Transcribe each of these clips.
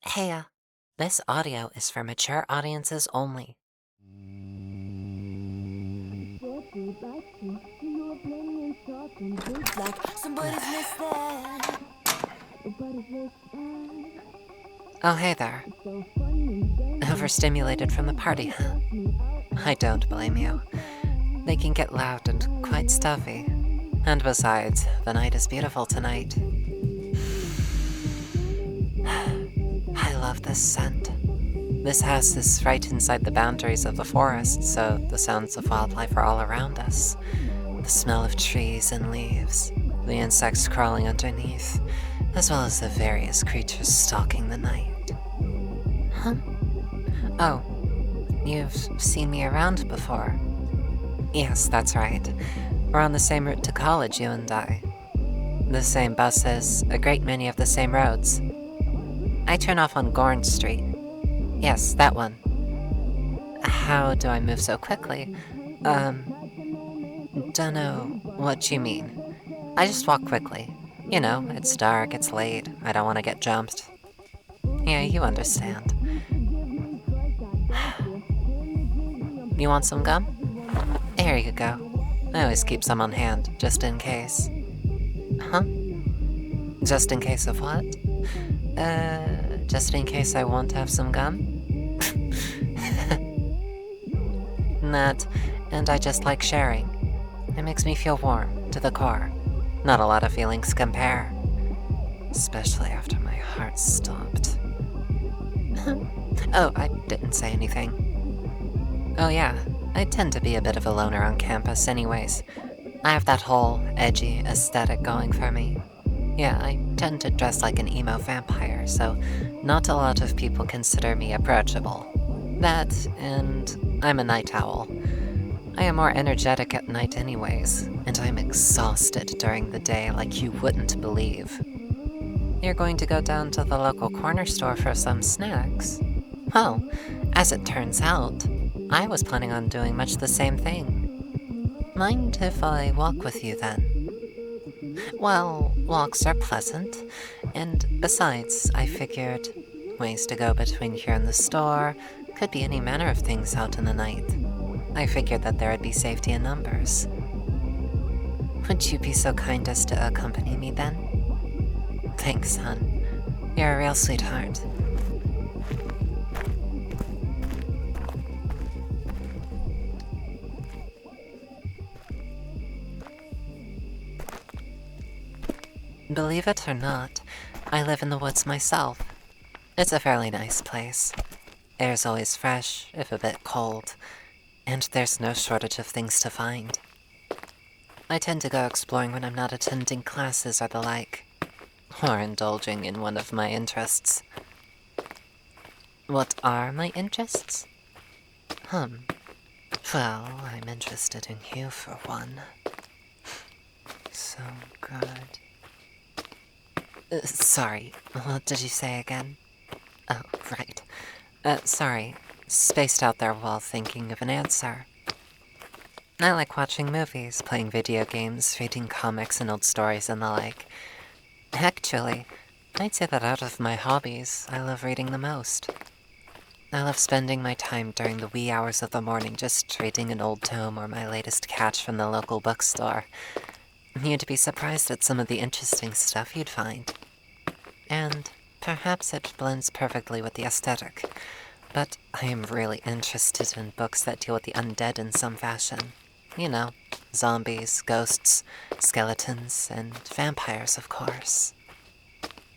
Hey, this audio is for mature audiences only. Oh, hey there. Overstimulated from the party, huh? I don't blame you. They can get loud and quite stuffy. And besides, the night is beautiful tonight. I love this scent. This house is right inside the boundaries of the forest, so the sounds of wildlife are all around us. The smell of trees and leaves, the insects crawling underneath, as well as the various creatures stalking the night. Huh? Oh, you've seen me around before. Yes, that's right. We're on the same route to college, you and I. The same buses, a great many of the same roads. I turn off on Gorn Street. Yes, that one. How do I move so quickly? Dunno what you mean. I just walk quickly. You know, it's dark, it's late, I don't want to get jumped. Yeah, you understand. You want some gum? Here you go. I always keep some on hand, just in case. Huh? Just in case of what? Just in case I want to have some gum? That, and I just like sharing. It makes me feel warm, to the core. Not a lot of feelings compare. Especially after my heart stopped. Oh, I didn't say anything. Oh yeah, I tend to be a bit of a loner on campus anyways. I have that whole edgy aesthetic going for me. Yeah, I tend to dress like an emo vampire, so not a lot of people consider me approachable. That, and I'm a night owl. I am more energetic at night anyways, and I'm exhausted during the day like you wouldn't believe. You're going to go down to the local corner store for some snacks? Well, as it turns out, I was planning on doing much the same thing. Mind if I walk with you then? Well, walks are pleasant, and besides, I figured ways to go between here and the store could be any manner of things out in the night. I figured that there would be safety in numbers. Would you be so kind as to accompany me then? Thanks, hon. You're a real sweetheart. Believe it or not, I live in the woods myself. It's a fairly nice place. Air's always fresh, if a bit cold, and there's no shortage of things to find. I tend to go exploring when I'm not attending classes or the like, or indulging in one of my interests. What are my interests? Well, I'm interested in you for one. So good. Sorry, what did you say again? Oh, right. Sorry, spaced out there while thinking of an answer. I like watching movies, playing video games, reading comics and old stories and the like. Actually, I'd say that out of my hobbies, I love reading the most. I love spending my time during the wee hours of the morning just reading an old tome or my latest catch from the local bookstore. You'd be surprised at some of the interesting stuff you'd find. And perhaps it blends perfectly with the aesthetic, but I am really interested in books that deal with the undead in some fashion. You know, zombies, ghosts, skeletons, and vampires, of course.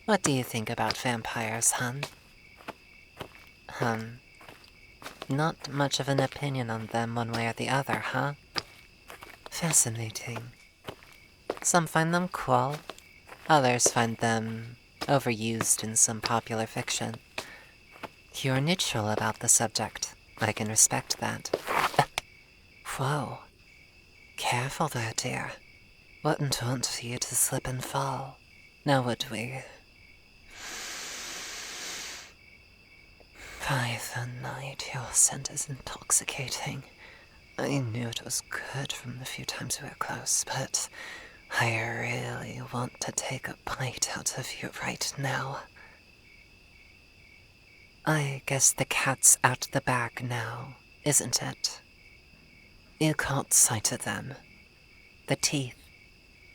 What do you think about vampires, hun? Not much of an opinion on them one way or the other, huh? Fascinating. Some find them cool, others find them overused in some popular fiction. You're neutral about the subject. I can respect that. Whoa. Careful there, dear. Wouldn't want for you to slip and fall. Now would we? By the night, your scent is intoxicating. I knew it was good from the few times we were close, but I really want to take a bite out of you right now. I guess the cat's out the bag now, isn't it? You caught sight of them. The teeth,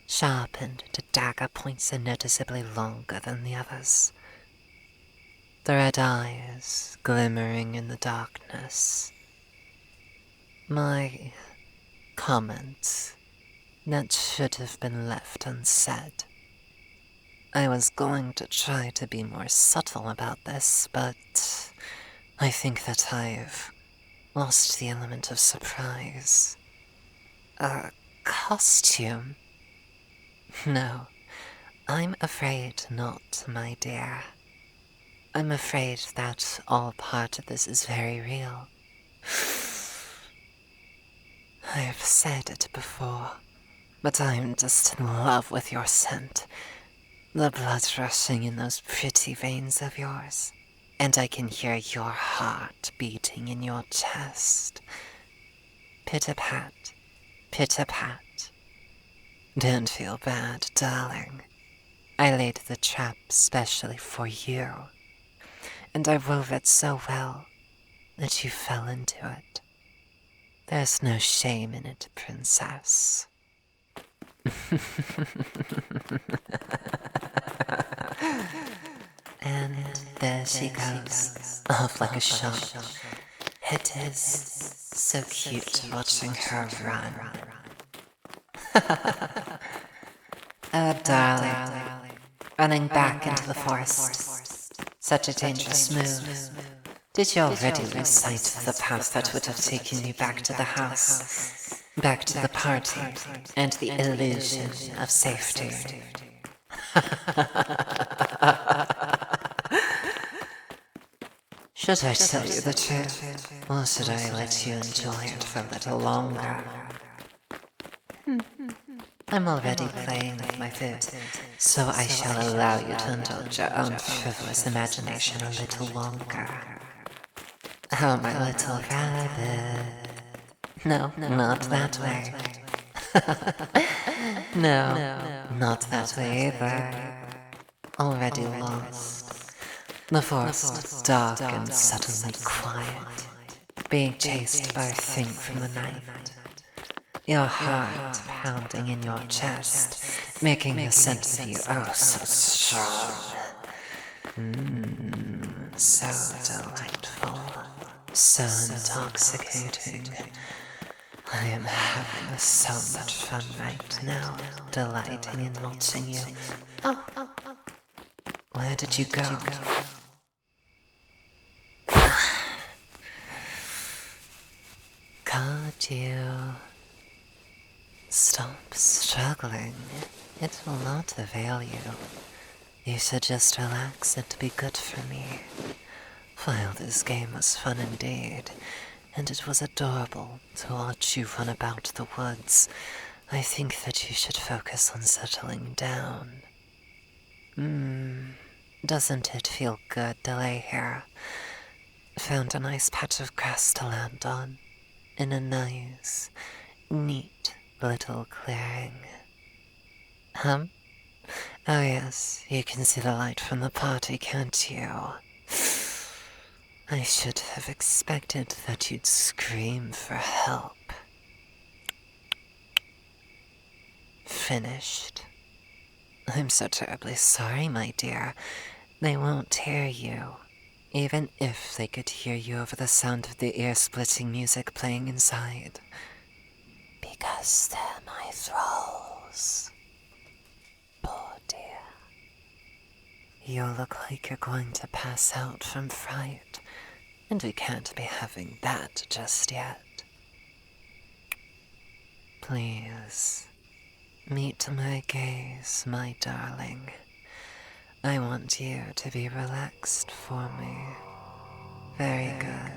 sharpened to dagger points and noticeably longer than the others. The red eyes glimmering in the darkness. My comment that should have been left unsaid. I was going to try to be more subtle about this, but I think that I've lost the element of surprise. A costume? No, I'm afraid not, my dear. I'm afraid that all part of this is very real. I've said it before, but I'm just in love with your scent. The blood rushing in those pretty veins of yours. And I can hear your heart beating in your chest. Pit-a-pat, pit-a-pat. Don't feel bad, darling. I laid the trap specially for you. And I wove it so well that you fell into it. There's no shame in it, princess. And there she goes, off like a shot. It is so cute watching her run. Oh, darling, running back into the forest. Such a dangerous move. Did you already lose sight of the path that would have taken you back to the house, back to the party, and the illusion of safety? Should I tell you the truth, or should I let you enjoy it for a little longer? I'm already playing with my food, so I shall allow you to indulge your own frivolous imagination a little longer. Oh, my little rabbit. No, not that way. No, not that way either. Already lost. The forest dark and suddenly quiet, being chased by a thing from the night. Your heart pounding in your chest, making the sense of you oh so strong. So delightful, so intoxicating. I am having so much fun right now, delighting in watching you. Where did you go? Caught you. Stop struggling. It will not avail you. You should just relax and be good for me. While this game was fun indeed, and it was adorable to watch you run about the woods, I think that you should focus on settling down. Doesn't it feel good to lay here? Found a nice patch of grass to land on, in a nice, neat little clearing. Oh yes, you can see the light from the party, can't you? I should have expected that you'd scream for help. Finished. I'm so terribly sorry, my dear. They won't hear you, even if they could hear you over the sound of the ear-splitting music playing inside. Because they're my thralls. Poor dear. You look like you're going to pass out from fright, and we can't be having that just yet. Please, meet my gaze, my darling. I want you to be relaxed for me. Very good.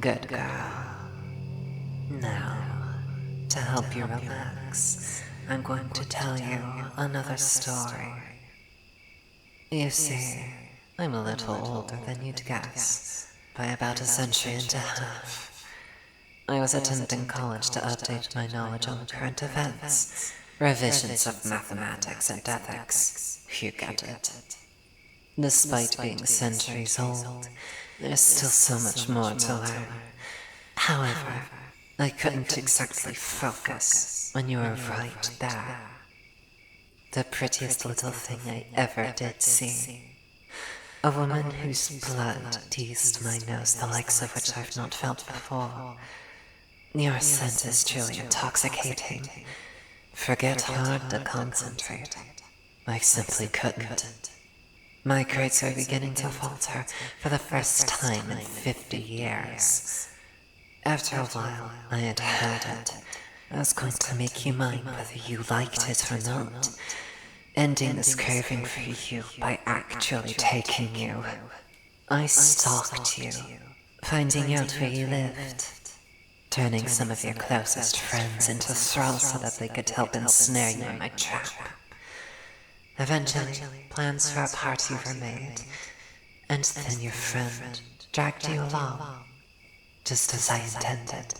Good girl. Now, to help you relax, I'm going to tell you another story. You see, I'm a little older than you'd guess, by about a century and a half. I was attending college to update my knowledge on current events, revisions of mathematics and ethics. You get it. Despite being centuries old, there's still so much more to learn. However, I couldn't exactly focus when you were right there. The prettiest little thing I ever did see. A woman whose blood teased my nose, the likes of which I've not felt before. Your scent is truly intoxicating. Forget hard to concentrate. I simply couldn't. My grades were beginning to falter for the first time in 50 years. After a while, I had had it. I was going to make you mine whether you liked it or not, ending this craving for you by actually taking you. I stalked you, finding out where you lived, turning some of your closest friends into thralls so that they could help ensnare you in my trap. Eventually, plans for a party were made, and then your friend dragged you along, just as I intended.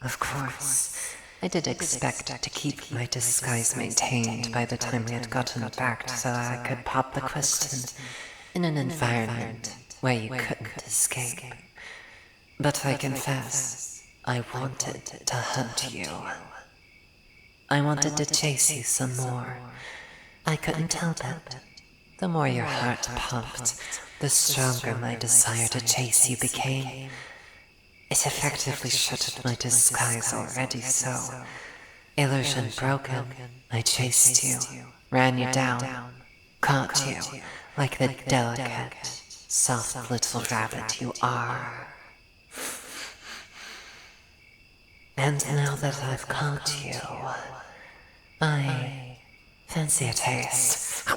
Of course, I did expect to keep my disguise maintained by the time we had gotten back so that I could pop the question in an environment where you couldn't escape. But I confess, I wanted to hunt you. I wanted to chase you some more. I couldn't help it. The more your heart pumped, the stronger my desire to chase you became. It effectively shuttered my disguise already, so... Illusion broken, I chased you, ran you down, caught you, like the delicate, soft little rabbit you are. And now that I've caught you, I fancy a taste.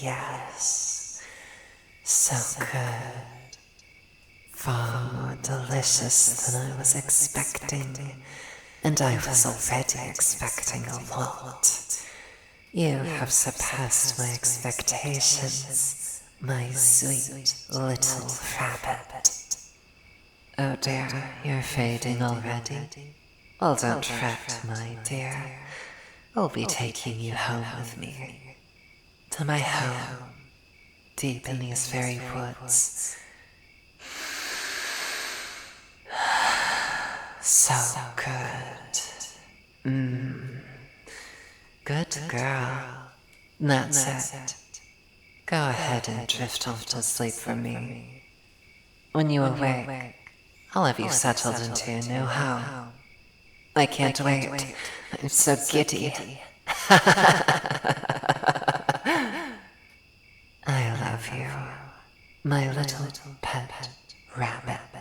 Yes. So good. Far more delicious than I was expecting. And I was already expecting a lot. You have surpassed my expectations, my sweet little rabbit. Oh dear, you're fading already? Well, don't fret, my dear. I'll be taking you home with me. To my home, deep in these very woods. So good. Good girl. That's it. Go ahead and drift off to sleep for me. When you awake, I'll have you settled into your new home. I can't wait. I'm so giddy. I love you, my little pet rabbit.